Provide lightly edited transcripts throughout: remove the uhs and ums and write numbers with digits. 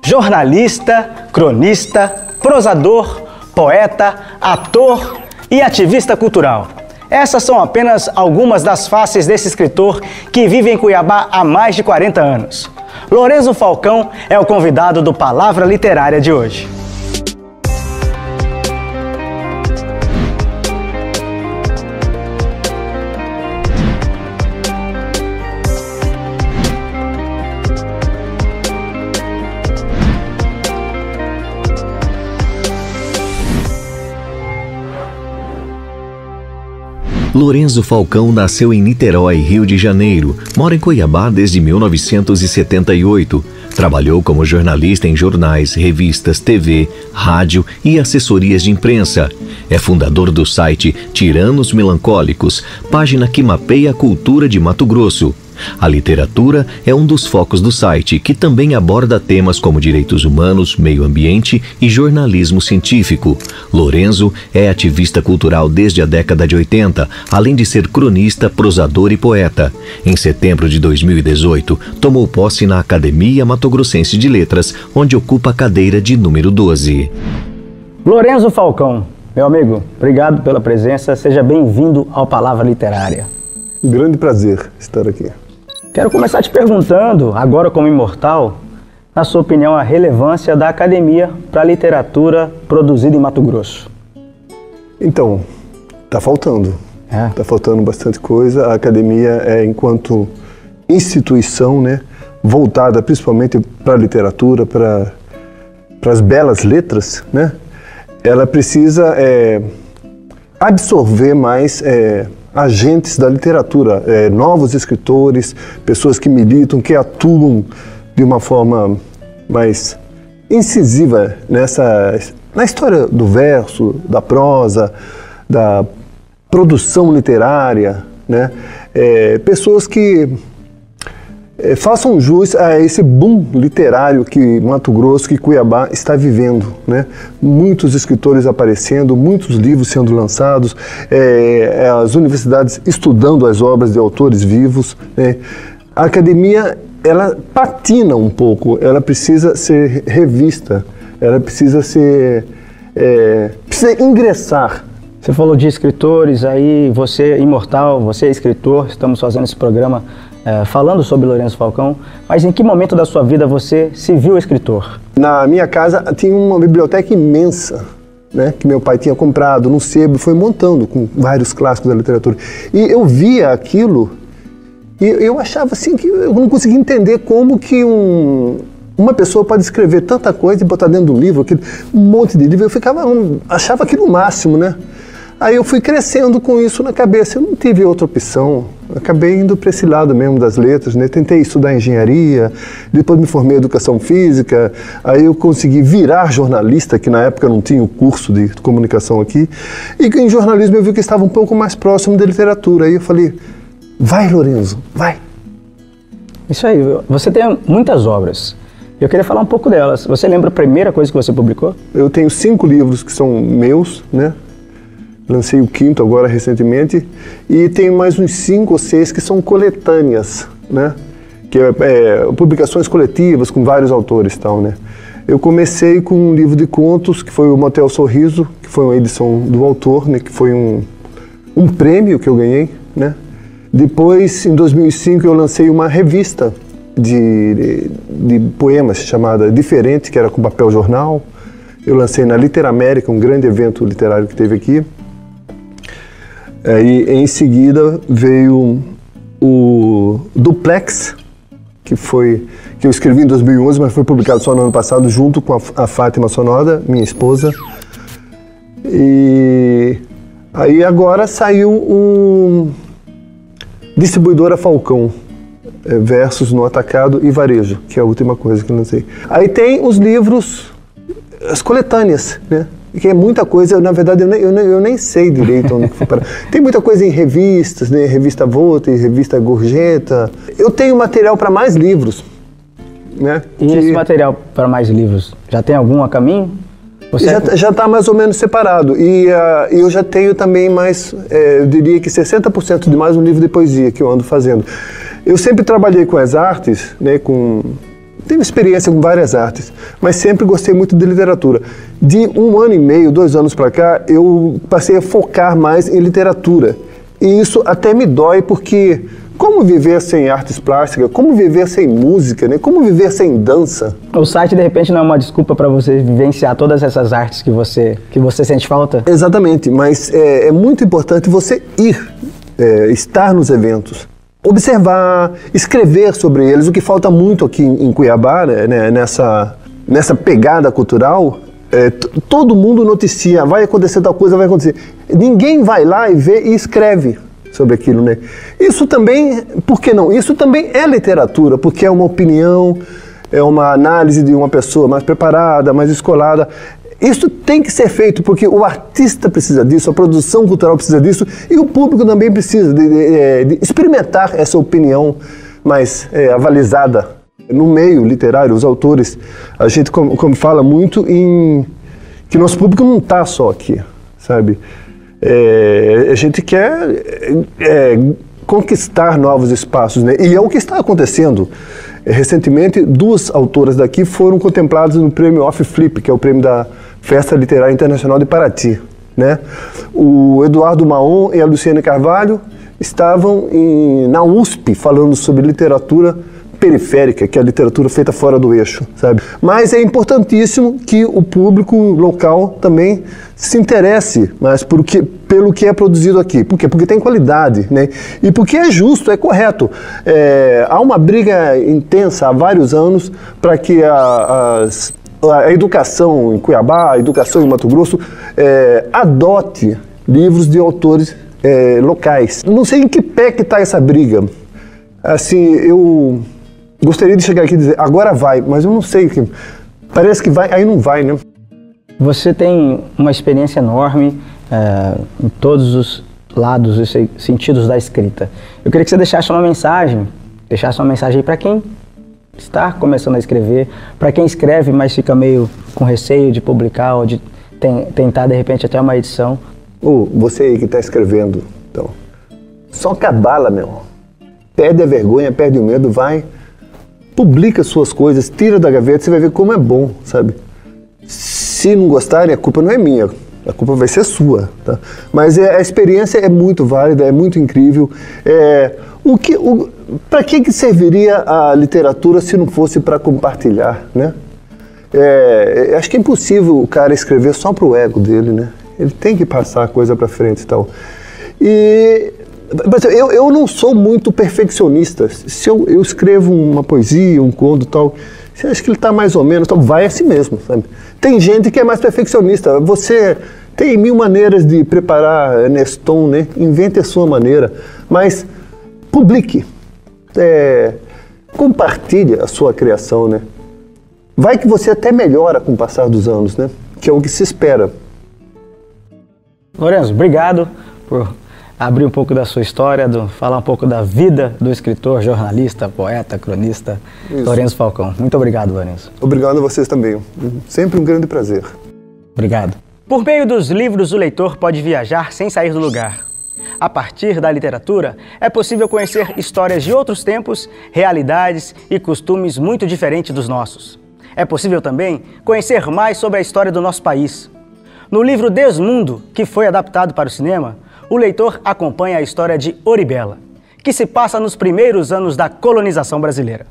jornalista, cronista, prosador, poeta, ator e ativista cultural. Essas são apenas algumas das faces desse escritor que vive em Cuiabá há mais de 40 anos. Lourenço Falcão é o convidado do Palavra Literária de hoje. Lourenço Falcão nasceu em Niterói, Rio de Janeiro. Mora em Cuiabá desde 1978. Trabalhou como jornalista em jornais, revistas, TV, rádio e assessorias de imprensa. É fundador do site Tiranos Melancólicos, página que mapeia a cultura de Mato Grosso. A literatura é um dos focos do site, que também aborda temas como direitos humanos, meio ambiente e jornalismo científico. Lourenço é ativista cultural desde a década de 80, além de ser cronista, prosador e poeta. Em setembro de 2018, tomou posse na Academia Mato Grossense de Letras, onde ocupa a cadeira de número 12. Lourenço Falcão, meu amigo, obrigado pela presença, seja bem-vindo ao Palavra Literária. Um grande prazer estar aqui. Quero começar te perguntando, agora como imortal, na sua opinião, a relevância da academia para a literatura produzida em Mato Grosso. Então, está faltando. Está faltando bastante coisa. A academia enquanto instituição, né, voltada principalmente para a literatura, para as belas letras, né, ela precisa absorver mais agentes da literatura, novos escritores, pessoas que militam, que atuam de uma forma mais incisiva na história do verso, da prosa, da produção literária, né? Pessoas que façam jus a esse boom literário que Mato Grosso, que Cuiabá está vivendo, né? Muitos escritores aparecendo, muitos livros sendo lançados, as universidades estudando as obras de autores vivos, né? A academia, ela patina um pouco, ela precisa ser revista, ela precisa precisa ingressar. Você falou de escritores, aí você é imortal, você é escritor, estamos fazendo esse programa falando sobre Lourenço Falcão, mas em que momento da sua vida você se viu escritor? Na minha casa tinha uma biblioteca imensa, né, que meu pai tinha comprado num sebo, foi montando com vários clássicos da literatura. E eu via aquilo e eu achava assim que eu não conseguia entender como que uma pessoa pode escrever tanta coisa e botar dentro de um livro, um monte de livro. Eu achava aquilo o máximo, né? Aí eu fui crescendo com isso na cabeça, eu não tive outra opção, acabei indo para esse lado mesmo das letras, né? Tentei estudar engenharia, depois me formei em educação física, aí eu consegui virar jornalista, que na época não tinha o curso de comunicação aqui, e em jornalismo eu vi que estava um pouco mais próximo da literatura, aí eu falei, vai Lourenço, vai! Isso aí, você tem muitas obras, eu queria falar um pouco delas, você lembra a primeira coisa que você publicou? Eu tenho 5 livros que são meus, né? Lancei o 5º agora recentemente e tenho mais uns 5 ou 6 que são coletâneas, né? Que publicações coletivas com vários autores e tal, né? Eu comecei com um livro de contos que foi o Motel Sorriso, que foi uma edição do autor, né? Que foi um prêmio que eu ganhei, né? Depois, em 2005, eu lancei uma revista de poemas chamada Diferente, que era com papel jornal. Eu lancei na Literamérica, um grande evento literário que teve aqui. Aí, em seguida, veio o Duplex, que eu escrevi em 2011, mas foi publicado só no ano passado, junto com a Fátima Sonoda, minha esposa. E aí agora saiu o Distribuidora Falcão, versos no atacado e varejo, que é a última coisa que eu lancei. Aí tem os livros, as coletâneas, né? Que é muita coisa, na verdade eu nem sei direito onde foi parar. Tem muita coisa em revistas, né? Revista Volta, revista Gorjeta. Eu tenho material para mais livros, né? E esse material para mais livros, já tem algum a caminho? Já está mais ou menos separado. E eu já tenho também mais, eu diria que 60% de mais um livro de poesia que eu ando fazendo. Eu sempre trabalhei com as artes, né? Com tenho experiência com várias artes, mas sempre gostei muito de literatura. De 1 ano e meio, 2 anos para cá, eu passei a focar mais em literatura. E isso até me dói, porque como viver sem artes plásticas? Como viver sem música, né? Como viver sem dança? O site, de repente, não é uma desculpa para você vivenciar todas essas artes que você sente falta? Exatamente, mas é muito importante você ir, estar nos eventos, observar, escrever sobre eles. O que falta muito aqui em Cuiabá, né, nessa pegada cultural, todo mundo noticia, vai acontecer tal coisa, vai acontecer. Ninguém vai lá e vê e escreve sobre aquilo, né? Isso também, por que não? Isso também é literatura, porque é uma opinião, é uma análise de uma pessoa mais preparada, mais escolada. Isso tem que ser feito, porque o artista precisa disso, a produção cultural precisa disso, e o público também precisa de experimentar essa opinião mais avalizada. No meio literário, os autores, a gente como fala muito em que nosso público não está só aqui, sabe? A gente quer conquistar novos espaços, né? E é o que está acontecendo. Recentemente, 2 autoras daqui foram contempladas no prêmio Off Flip, que é o prêmio da Festa Literária Internacional de Paraty, né? O Eduardo Maon e a Luciane Carvalho estavam na USP falando sobre literatura periférica, que é a literatura feita fora do eixo, sabe? Mas é importantíssimo que o público local também se interesse mais pelo que é produzido aqui. Por quê? Porque tem qualidade, né? E porque é justo, é correto. Há uma briga intensa há vários anos para que a educação em Cuiabá, a educação em Mato Grosso, adote livros de autores locais. Não sei em que pé que está essa briga. Assim, eu gostaria de chegar aqui e dizer, agora vai, mas eu não sei. Parece que vai, aí não vai, né? Você tem uma experiência enorme em todos os lados e sentidos da escrita. Eu queria que você deixasse uma mensagem aí para quem está começando a escrever, para quem escreve, mas fica meio com receio de publicar ou de tentar, de repente, até uma edição. Você aí que está escrevendo, então, só cabala, meu. Perde a vergonha, perde o medo, vai, publica suas coisas, tira da gaveta, você vai ver como é bom, sabe? Se não gostarem, a culpa não é minha, a culpa vai ser sua, tá? Mas a experiência é muito válida, é muito incrível. Para que serviria a literatura se não fosse para compartilhar, né? Acho que é impossível o cara escrever só para o ego dele, né? Ele tem que passar a coisa para frente e tal. Mas eu não sou muito perfeccionista. Se eu escrevo uma poesia, um conto e tal, você acha que ele está mais ou menos, então vai assim mesmo, sabe? Tem gente que é mais perfeccionista. Você tem 1000 maneiras de preparar Neston, né? Invente a sua maneira, mas publique. Compartilhe a sua criação, né? Vai que você até melhora com o passar dos anos, né? Que é o que se espera. Lorenzo, obrigado por abrir um pouco da sua história, falar um pouco da vida do escritor, jornalista, poeta, cronista, Isso. Lorenzo Falcão. Muito obrigado, Lorenzo. Obrigado a vocês também. Sempre um grande prazer. Obrigado. Por meio dos livros, o leitor pode viajar sem sair do lugar. A partir da literatura, é possível conhecer histórias de outros tempos, realidades e costumes muito diferentes dos nossos. É possível também conhecer mais sobre a história do nosso país. No livro Desmundo, que foi adaptado para o cinema, o leitor acompanha a história de Oribela, que se passa nos primeiros anos da colonização brasileira.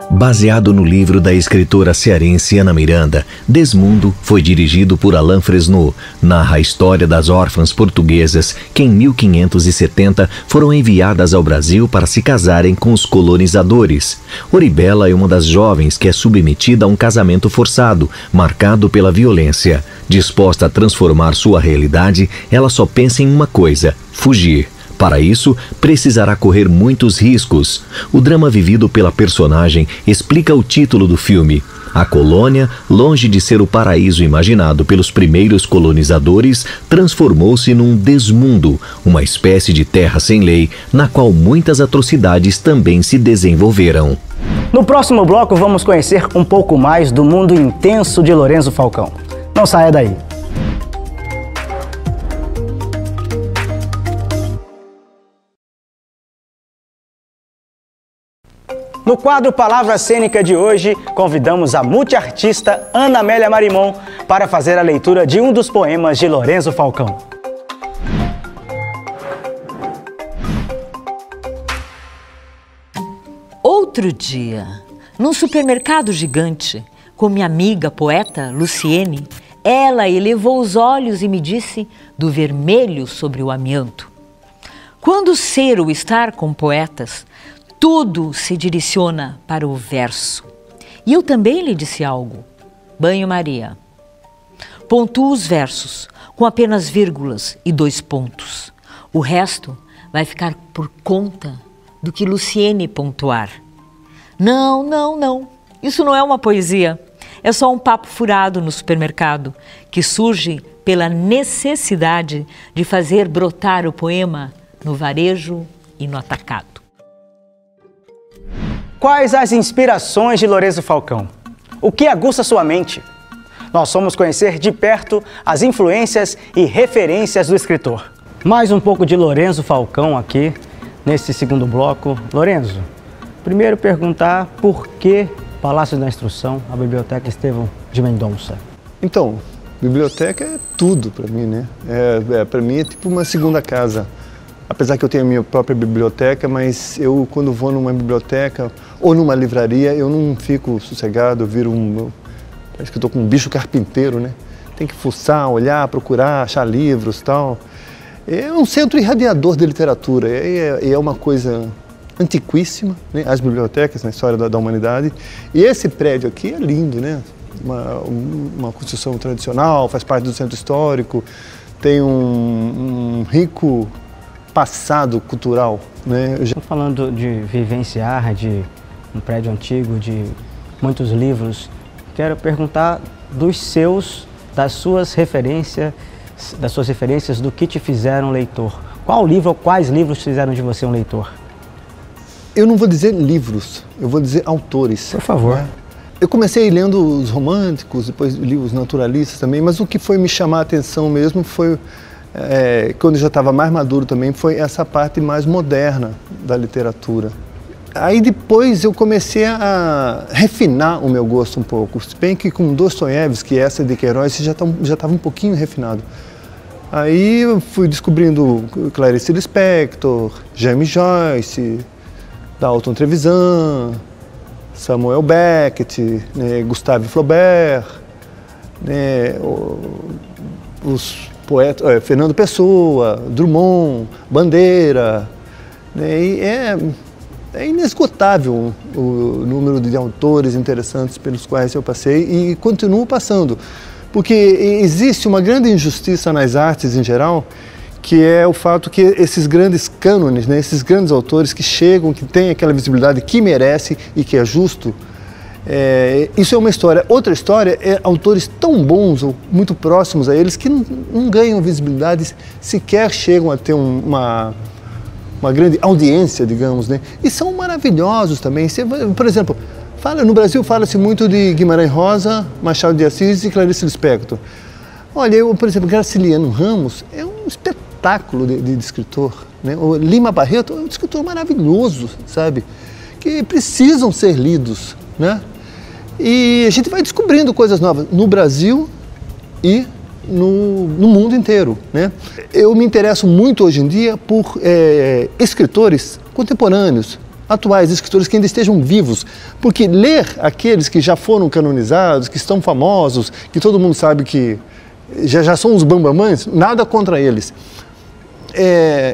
Baseado no livro da escritora cearense Ana Miranda, Desmundo foi dirigido por Alain Fresnot. Narra a história das órfãs portuguesas que em 1570 foram enviadas ao Brasil para se casarem com os colonizadores. Oribela é uma das jovens que é submetida a um casamento forçado, marcado pela violência. Disposta a transformar sua realidade, ela só pensa em uma coisa: fugir. Para isso, precisará correr muitos riscos. O drama vivido pela personagem explica o título do filme. A colônia, longe de ser o paraíso imaginado pelos primeiros colonizadores, transformou-se num desmundo, uma espécie de terra sem lei, na qual muitas atrocidades também se desenvolveram. No próximo bloco, vamos conhecer um pouco mais do mundo intenso de Lorenzo Falcão. Não saia daí! No quadro Palavra Cênica de hoje, convidamos a multiartista Ana Amélia Marimon para fazer a leitura de um dos poemas de Lourenço Falcão. Outro dia, num supermercado gigante, com minha amiga poeta Luciene, ela elevou os olhos e me disse do vermelho sobre o amianto. Quando ser ou estar com poetas, tudo se direciona para o verso. E eu também lhe disse algo. Banho-maria. Pontua os versos com apenas vírgulas e 2 pontos. O resto vai ficar por conta do que Luciene pontuar. Não, não, não. Isso não é uma poesia. É só um papo furado no supermercado que surge pela necessidade de fazer brotar o poema no varejo e no atacado. Quais as inspirações de Lourenço Falcão? O que aguça sua mente? Nós vamos conhecer de perto as influências e referências do escritor. Mais um pouco de Lourenço Falcão aqui, nesse segundo bloco. Lourenço, primeiro perguntar por que Palácio da Instrução, a Biblioteca Estevão de Mendonça? Então, biblioteca é tudo para mim, né? Para mim é tipo uma segunda casa. Apesar que eu tenho a minha própria biblioteca, mas eu, quando vou numa biblioteca ou numa livraria, eu não fico sossegado, eu viro parece que eu estou com um bicho carpinteiro, né? Tem que fuçar, olhar, procurar, achar livros e tal. É um centro irradiador de literatura, é uma coisa antiquíssima, né? As bibliotecas na história da humanidade. E esse prédio aqui é lindo, né? Uma construção tradicional, faz parte do centro histórico, tem um rico passado cultural, né? Estou falando de vivenciar, de um prédio antigo, de muitos livros. Quero perguntar das suas referências do que te fizeram leitor. Qual livro ou quais livros fizeram de você um leitor? Eu não vou dizer livros, eu vou dizer autores. Por favor. Né? Eu comecei lendo os românticos, depois li os naturalistas também, mas o que foi me chamar a atenção mesmo foi, quando eu já estava mais maduro também, foi essa parte mais moderna da literatura. Aí depois eu comecei a refinar o meu gosto um pouco, se bem que com Dostoiévski, essa de Queiroz, já estava um pouquinho refinado. Aí eu fui descobrindo Clarice Lispector, James Joyce, Dalton Trevisan, Samuel Beckett, né, Gustave Flaubert, né, os poetas, Fernando Pessoa, Drummond, Bandeira, né, e é inesgotável o número de autores interessantes pelos quais eu passei e continuo passando, porque existe uma grande injustiça nas artes em geral, que é o fato que esses grandes cânones, né, esses grandes autores que chegam, que têm aquela visibilidade que merece e que é justo, isso é uma história. Outra história é autores tão bons ou muito próximos a eles que não ganham visibilidade, sequer chegam a ter uma grande audiência, digamos, né? E são maravilhosos também. Por exemplo, no Brasil fala-se muito de Guimarães Rosa, Machado de Assis e Clarice Lispector. Olha, por exemplo, Graciliano Ramos é um espetáculo de escritor, né? O Lima Barreto é um escritor maravilhoso, sabe? Que precisam ser lidos, né? E a gente vai descobrindo coisas novas no Brasil e no mundo inteiro, né? Eu me interesso muito hoje em dia por escritores contemporâneos, atuais, escritores que ainda estejam vivos, porque ler aqueles que já foram canonizados, que estão famosos, que todo mundo sabe que já são os bambamães, nada contra eles.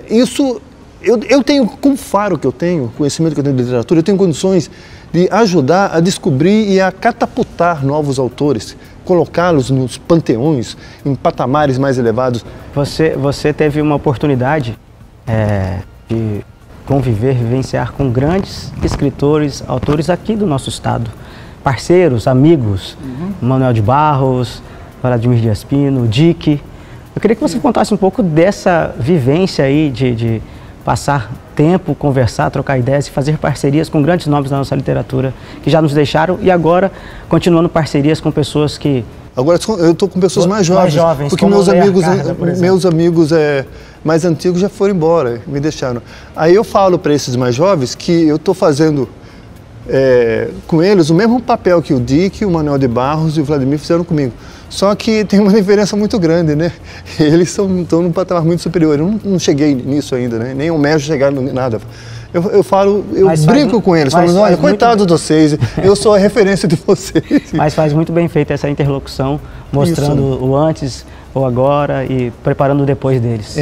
Isso, eu tenho, com o faro que eu tenho, conhecimento que eu tenho de literatura, eu tenho condições de ajudar a descobrir e a catapultar novos autores, colocá-los nos panteões, em patamares mais elevados. Você teve uma oportunidade de conviver, vivenciar com grandes escritores, autores aqui do nosso estado, parceiros, amigos, Manuel de Barros, Vladimir Dias Pino, Dick. Eu queria que você contasse um pouco dessa vivência aí de passar tempo, conversar, trocar ideias e fazer parcerias com grandes nomes da nossa literatura que já nos deixaram e agora continuando parcerias com pessoas que... Agora eu estou com pessoas mais jovens porque meus amigos mais antigos já foram embora, me deixaram. Aí eu falo para esses mais jovens que eu estou fazendo com eles o mesmo papel que o Dick, o Manuel de Barros e o Vladimir fizeram comigo. Só que tem uma diferença muito grande, né? Eles estão num patamar muito superior. Eu não cheguei nisso ainda, né? Nem o Médio chegaram nada. Eu brinco com eles, falando, olha, coitado de vocês, eu sou a referência de vocês. Mas faz muito bem feita essa interlocução, mostrando o antes, o agora e preparando o depois deles.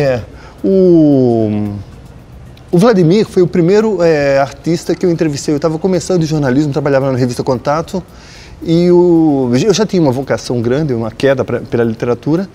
O Vladimir foi o primeiro artista que eu entrevistei. Eu estava começando de jornalismo, trabalhava na revista Contato, e eu já tinha uma vocação grande, uma queda pela literatura,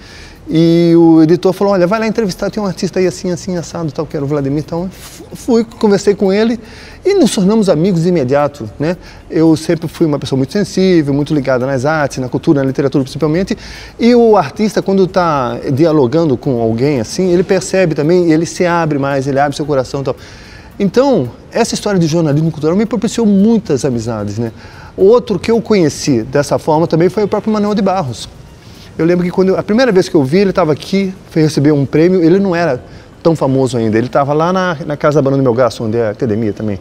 e o editor falou, olha, vai lá entrevistar, tem um artista aí assim, assim, assado, tal, que era o Vladimir. Então, fui, conversei com ele e nos tornamos amigos de imediato, né? Eu sempre fui uma pessoa muito sensível, muito ligada nas artes, na cultura, na literatura principalmente, e o artista, quando está dialogando com alguém assim, ele percebe também, ele se abre mais, ele abre seu coração e tal. Então, essa história de jornalismo cultural me propiciou muitas amizades, né? Outro que eu conheci dessa forma também foi o próprio Manuel de Barros. Eu lembro que a primeira vez que eu vi, ele estava aqui, foi receber um prêmio, ele não era tão famoso ainda, ele estava lá na Casa da Barão do Melgaço, onde é a academia também.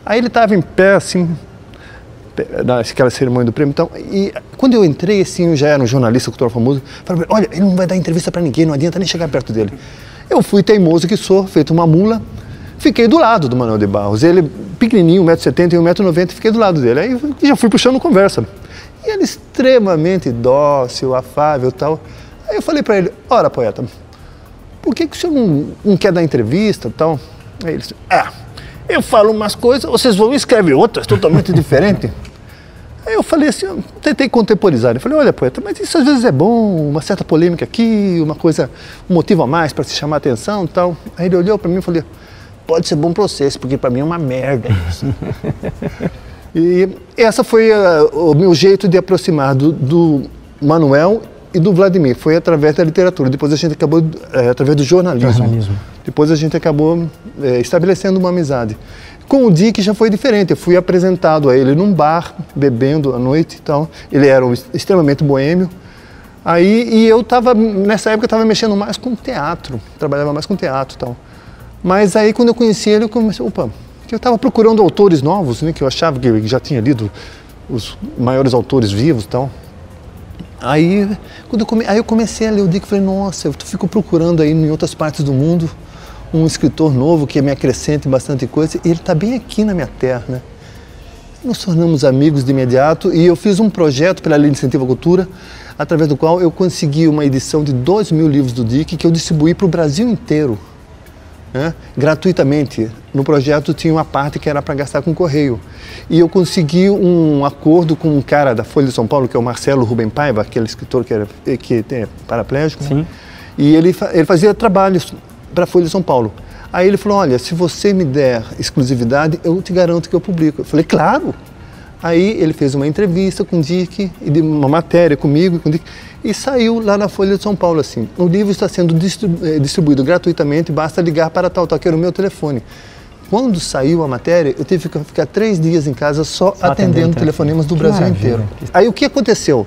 Aí ele estava em pé, assim, naquela cerimônia do prêmio e tal, e quando eu entrei, assim, eu já era um jornalista cultural famoso, falei, olha, ele não vai dar entrevista para ninguém, não adianta nem chegar perto dele. Eu fui teimoso que sou, feito uma mula, fiquei do lado do Manuel de Barros, ele pequenininho, 1,70 m e 1,90 m, fiquei do lado dele, aí já fui puxando conversa. E ele extremamente dócil, afável e tal. Aí eu falei para ele, ora, poeta, por que o senhor não quer dar entrevista e tal? Aí ele disse, eu falo umas coisas, vocês vão e escrevem outras totalmente diferentes. Aí eu falei assim, eu tentei contemporizar. Eu falei, olha, poeta, mas isso às vezes é bom, uma certa polêmica aqui, uma coisa, um motivo a mais para se chamar a atenção e tal. Aí ele olhou para mim e falou, pode ser bom para vocês, porque para mim é uma merda isso. E essa foi o meu jeito de aproximar do Manuel e do Vladimir. Foi através da literatura. Depois a gente acabou, através do jornalismo. Depois a gente acabou estabelecendo uma amizade. Com o Dick já foi diferente. Eu fui apresentado a ele num bar, bebendo à noite e tal. Ele era extremamente boêmio. E eu estava, nessa época, estava mexendo mais com teatro. Trabalhava mais com teatro e tal. Mas aí, quando eu conheci ele, eu comecei, eu estava procurando autores novos, né, que eu achava que já tinha lido os maiores autores vivos e tal. Aí eu comecei a ler o Dick e falei, nossa, eu fico procurando aí em outras partes do mundo um escritor novo que me acrescente bastante coisa, e ele está bem aqui na minha terra, né? Nos tornamos amigos de imediato e eu fiz um projeto pela Lei de Incentivo à Cultura, através do qual eu consegui uma edição de 2.000 livros do Dick que eu distribuí para o Brasil inteiro. Né? Gratuitamente. No projeto tinha uma parte que era para gastar com correio. E eu consegui um acordo com um cara da Folha de São Paulo, que é o Marcelo Rubem Paiva, aquele escritor que é paraplégico. Sim. Né? E ele fazia trabalhos para a Folha de São Paulo. Aí ele falou, olha, se você me der exclusividade, eu te garanto que eu publico. Eu falei, claro! Aí ele fez uma entrevista com o Dick, e uma matéria comigo, com o Dick, e saiu lá na Folha de São Paulo assim. O livro está sendo distribuído gratuitamente, basta ligar para tal, que era o meu telefone. Quando saiu a matéria, eu tive que ficar 3 dias em casa só atendendo telefonemas do Brasil inteiro. Aí o que aconteceu?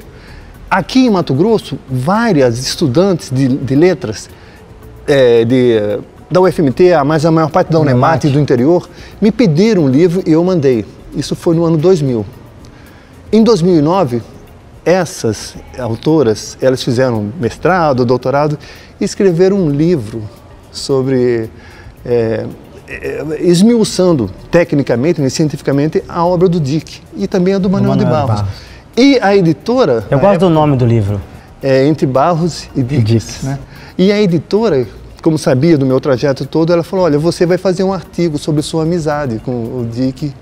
Aqui em Mato Grosso, várias estudantes de letras da UFMT, mas a maior parte da Unemate e do interior, me pediram um livro e eu mandei. Isso foi no ano 2000. Em 2009, essas autoras, elas fizeram mestrado, doutorado, e escreveram um livro sobre, esmiuçando tecnicamente e cientificamente a obra do Dick e também a do Manuel de Barros. E a editora... Eu gosto do nome do livro. Entre Barros e Dick. Né? E a editora, como sabia do meu trajeto todo, ela falou, olha, você vai fazer um artigo sobre sua amizade com o Dick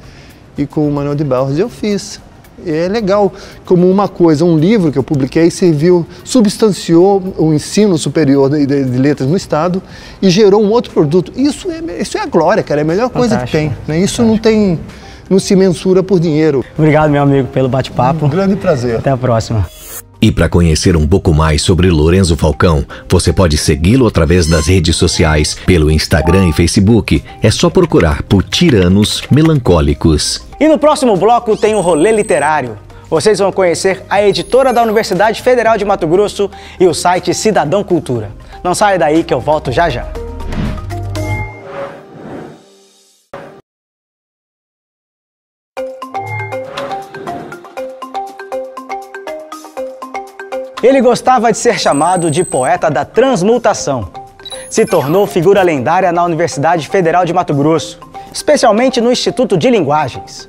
e com o Manuel de Barros. Eu fiz. E é legal, como uma coisa, um livro que eu publiquei substanciou o ensino superior de letras no Estado e gerou um outro produto. Isso é a glória, cara, é a melhor coisa que tem. Né? Isso não se mensura por dinheiro. Obrigado, meu amigo, pelo bate-papo. Um grande prazer. Até a próxima. E para conhecer um pouco mais sobre Lourenço Falcão, você pode segui-lo através das redes sociais, pelo Instagram e Facebook. É só procurar por Tiranos Melancólicos. E no próximo bloco tem o Rolê Literário. Vocês vão conhecer a editora da Universidade Federal de Mato Grosso e o site Cidadão Cultura. Não saia daí que eu volto já já. Ele gostava de ser chamado de poeta da transmutação. Se tornou figura lendária na Universidade Federal de Mato Grosso, especialmente no Instituto de Linguagens.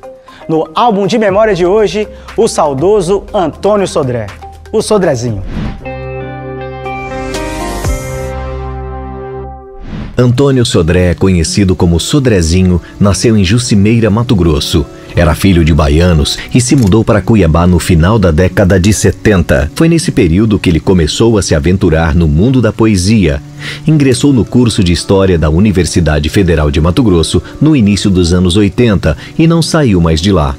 No álbum de memória de hoje, o saudoso Antônio Sodré, o Sodrezinho. Antônio Sodré, conhecido como Sodrezinho, nasceu em Jucimeira, Mato Grosso. Era filho de baianos e se mudou para Cuiabá no final da década de 70. Foi nesse período que ele começou a se aventurar no mundo da poesia. Ingressou no curso de História da Universidade Federal de Mato Grosso no início dos anos 80 e não saiu mais de lá.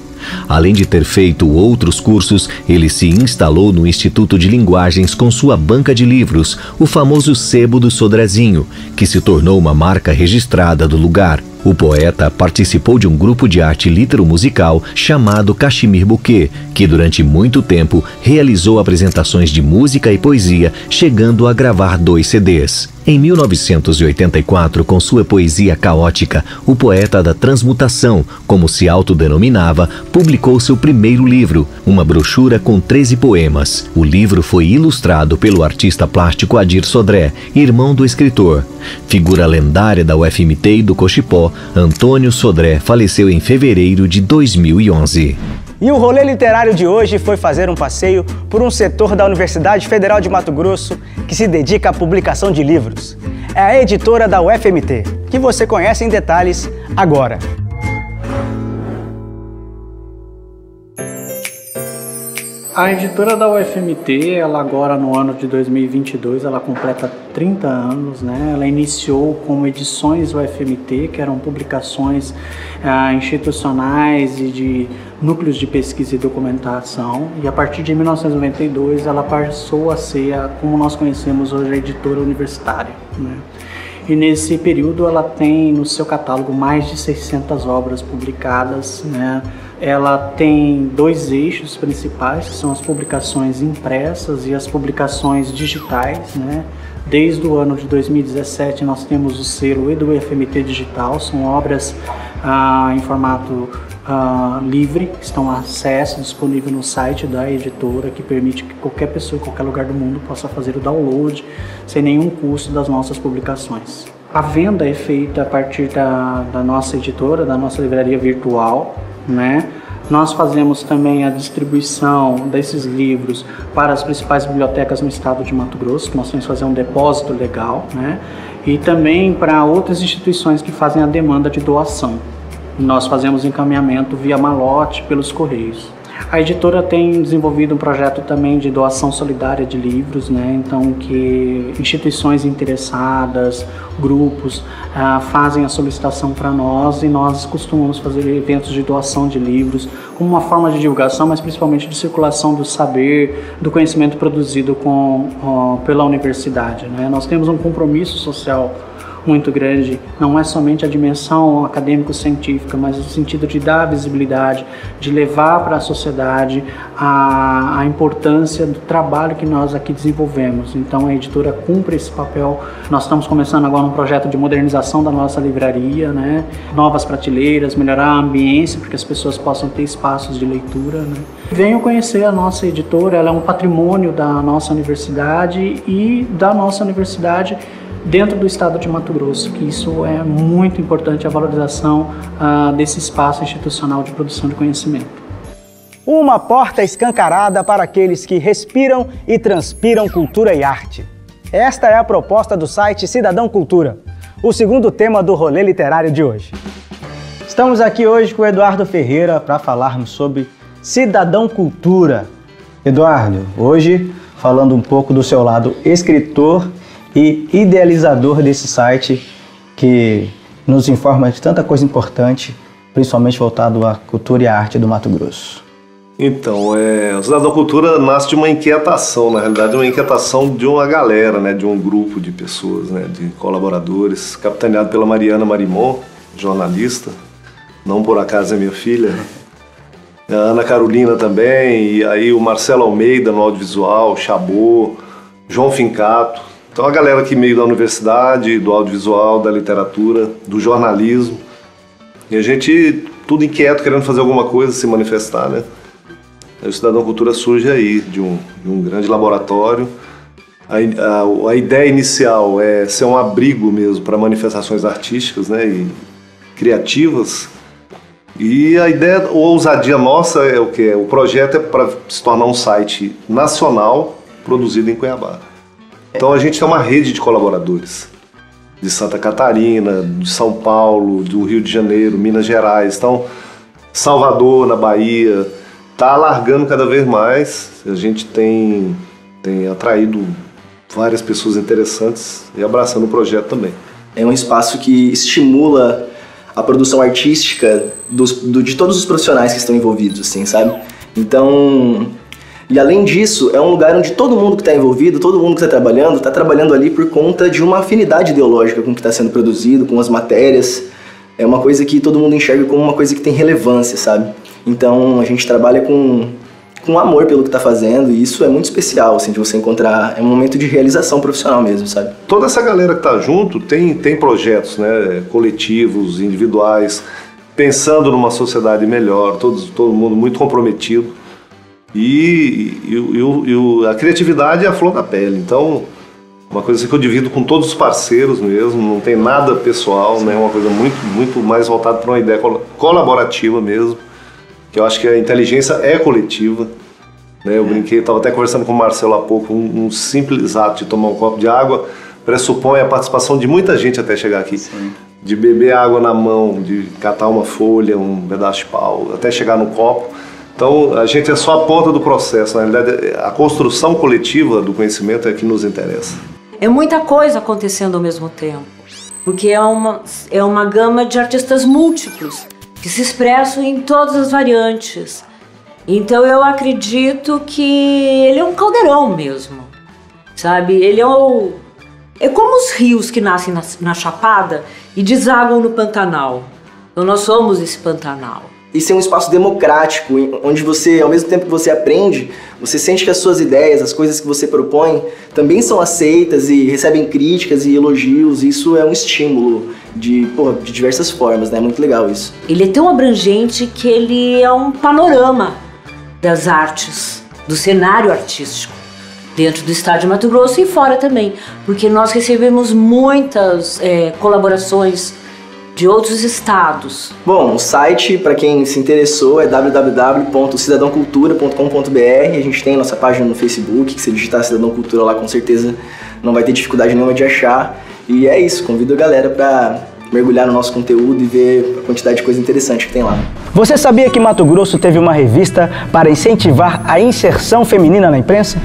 Além de ter feito outros cursos, ele se instalou no Instituto de Linguagens com sua banca de livros, o famoso Sebo do Sodrezinho, que se tornou uma marca registrada do lugar. O poeta participou de um grupo de arte litero-musical chamado Cachemir Bouquet, que durante muito tempo realizou apresentações de música e poesia, chegando a gravar 2 CDs. Em 1984, com sua poesia caótica, o poeta da transmutação, como se autodenominava, publicou seu primeiro livro, uma brochura com 13 poemas. O livro foi ilustrado pelo artista plástico Adir Sodré, irmão do escritor. Figura lendária da UFMT e do Cochipó, Antônio Sodré faleceu em fevereiro de 2011. E o rolê literário de hoje foi fazer um passeio por um setor da Universidade Federal de Mato Grosso que se dedica à publicação de livros. É a editora da UFMT, que você conhece em detalhes agora. A editora da UFMT, ela agora no ano de 2022, ela completa 30 anos, né? Ela iniciou como edições UFMT, que eram publicações institucionais e de núcleos de pesquisa e documentação, e a partir de 1992 ela passou a ser, como nós conhecemos hoje, a editora universitária, né? E nesse período ela tem no seu catálogo mais de 600 obras publicadas, né? Ela tem 2 eixos principais, que são as publicações impressas e as publicações digitais, né? Desde o ano de 2017 nós temos o selo EduFMT Digital, são obras em formato livre, que estão a acesso, disponível no site da editora, que permite que qualquer pessoa em qualquer lugar do mundo possa fazer o download sem nenhum custo das nossas publicações. A venda é feita a partir da nossa editora, da nossa livraria virtual, né? Nós fazemos também a distribuição desses livros para as principais bibliotecas no estado de Mato Grosso, que nós temos que fazer um depósito legal, né? E também para outras instituições que fazem a demanda de doação. Nós fazemos encaminhamento via malote pelos correios. A editora tem desenvolvido um projeto também de doação solidária de livros, né? Então que instituições interessadas, grupos, fazem a solicitação para nós e nós costumamos fazer eventos de doação de livros como uma forma de divulgação, mas principalmente de circulação do saber, do conhecimento produzido pela universidade, né? Nós temos um compromisso social muito grande, não é somente a dimensão acadêmico-científica, mas no sentido de dar visibilidade, de levar para a sociedade a importância do trabalho que nós aqui desenvolvemos. Então a editora cumpre esse papel. Nós estamos começando agora um projeto de modernização da nossa livraria, né? Novas prateleiras, melhorar a ambiência para que as pessoas possam ter espaços de leitura, né? Venham conhecer a nossa editora, ela é um patrimônio da nossa universidade e da nossa universidade dentro do estado de Mato Grosso, que isso é muito importante, a valorização desse espaço institucional de produção de conhecimento. Uma porta escancarada para aqueles que respiram e transpiram cultura e arte. Esta é a proposta do site Cidadão Cultura, o segundo tema do rolê literário de hoje. Estamos aqui hoje com o Eduardo Ferreira para falarmos sobre Cidadão Cultura. Eduardo, hoje falando um pouco do seu lado escritor e idealizador desse site que nos informa de tanta coisa importante, principalmente voltado à cultura e à arte do Mato Grosso. Então, o Cidadão Cultura nasce de uma inquietação, na realidade uma inquietação de uma galera, né, de um grupo de pessoas, né, de colaboradores, capitaneado pela Mariana Marimon, jornalista, não por acaso é minha filha, a Ana Carolina também, e aí o Marcelo Almeida no audiovisual, o Chabô, João Fincato. Então a galera aqui meio da universidade, do audiovisual, da literatura, do jornalismo. E a gente tudo inquieto, querendo fazer alguma coisa, se manifestar, né? O Cidadão Cultura surge aí, de um grande laboratório. A ideia inicial é ser um abrigo mesmo para manifestações artísticas, né, e criativas. E a ideia, a ousadia nossa é o quê? O projeto é para se tornar um site nacional produzido em Cuiabá. Então a gente tem uma rede de colaboradores de Santa Catarina, de São Paulo, do Rio de Janeiro, Minas Gerais. Então, Salvador, na Bahia, está alargando cada vez mais. A gente tem atraído várias pessoas interessantes e abraçando o projeto também. É um espaço que estimula a produção artística de todos os profissionais que estão envolvidos, assim, sabe? Então, e além disso, é um lugar onde todo mundo que está envolvido, todo mundo que está trabalhando ali por conta de uma afinidade ideológica com o que está sendo produzido, com as matérias. É uma coisa que todo mundo enxerga como uma coisa que tem relevância, sabe? Então, a gente trabalha com amor pelo que está fazendo, e isso é muito especial, assim, de você encontrar, é um momento de realização profissional mesmo, sabe? Toda essa galera que está junto tem projetos, né, coletivos, individuais, pensando numa sociedade melhor, todo mundo muito comprometido, e a criatividade é a flor da pele. Então, uma coisa assim que eu divido com todos os parceiros mesmo, não tem nada pessoal, né, uma coisa muito mais voltada para uma ideia colaborativa mesmo, que eu acho que a inteligência é coletiva, né? Eu brinquei, estava até conversando com o Marcelo há pouco, um simples ato de tomar um copo de água pressupõe a participação de muita gente até chegar aqui. Sim. De beber água na mão, de catar uma folha, um pedaço de pau, até chegar no copo. Então, a gente é só a ponta do processo. Na realidade, a construção coletiva do conhecimento é que nos interessa. É muita coisa acontecendo ao mesmo tempo, porque é uma gama de artistas múltiplos, que se expressam em todas as variantes. Então eu acredito que ele é um caldeirão mesmo, sabe? Ele é como os rios que nascem na Chapada e desaguam no Pantanal. Então nós somos esse Pantanal. Isso é um espaço democrático, onde você, ao mesmo tempo que você aprende, você sente que as suas ideias, as coisas que você propõe, também são aceitas e recebem críticas e elogios. Isso é um estímulo de diversas formas, né? É muito legal isso. Ele é tão abrangente que ele é um panorama das artes, do cenário artístico, dentro do estado de Mato Grosso e fora também, porque nós recebemos muitas colaborações de outros estados. Bom, o site, para quem se interessou, é www.cidadãocultura.com.br. A gente tem nossa página no Facebook, que se digitar Cidadão Cultura lá, com certeza não vai ter dificuldade nenhuma de achar. E é isso, convido a galera para mergulhar no nosso conteúdo e ver a quantidade de coisa interessante que tem lá. Você sabia que Mato Grosso teve uma revista para incentivar a inserção feminina na imprensa?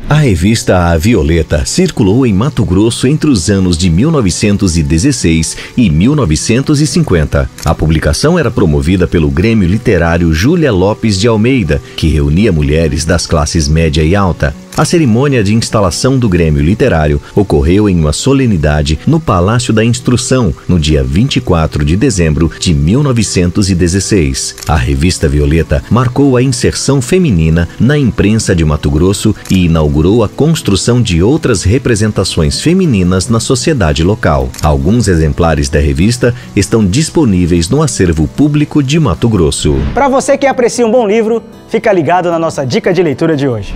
A revista A Violeta circulou em Mato Grosso entre os anos de 1916 e 1950. A publicação era promovida pelo Grêmio Literário Júlia Lopes de Almeida, que reunia mulheres das classes média e alta. A cerimônia de instalação do Grêmio Literário ocorreu em uma solenidade no Palácio da Instrução, no dia 24 de dezembro de 1916. A revista Violeta marcou a inserção feminina na imprensa de Mato Grosso e inaugurou a construção de outras representações femininas na sociedade local. Alguns exemplares da revista estão disponíveis no acervo público de Mato Grosso. Para você que aprecia um bom livro, fica ligado na nossa dica de leitura de hoje.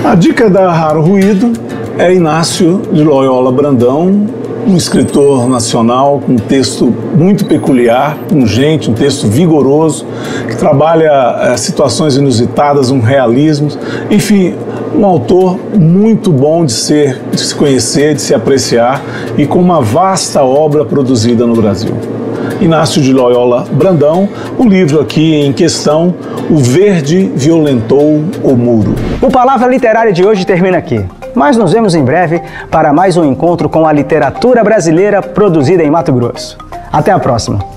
A dica da Raro Ruído é Inácio de Loyola Brandão, um escritor nacional com um texto muito peculiar, pungente, um texto vigoroso, que trabalha situações inusitadas, um realismo, enfim, um autor muito bom de se conhecer, de se apreciar e com uma vasta obra produzida no Brasil. Inácio de Loyola Brandão, o livro aqui em questão, O Verde Violentou o Muro. O Palavra Literária de hoje termina aqui, mas nos vemos em breve para mais um encontro com a literatura brasileira produzida em Mato Grosso. Até a próxima!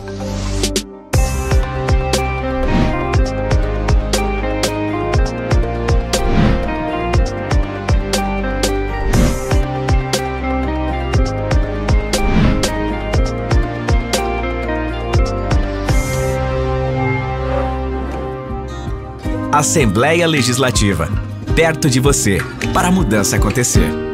Assembleia Legislativa, perto de você, para a mudança acontecer.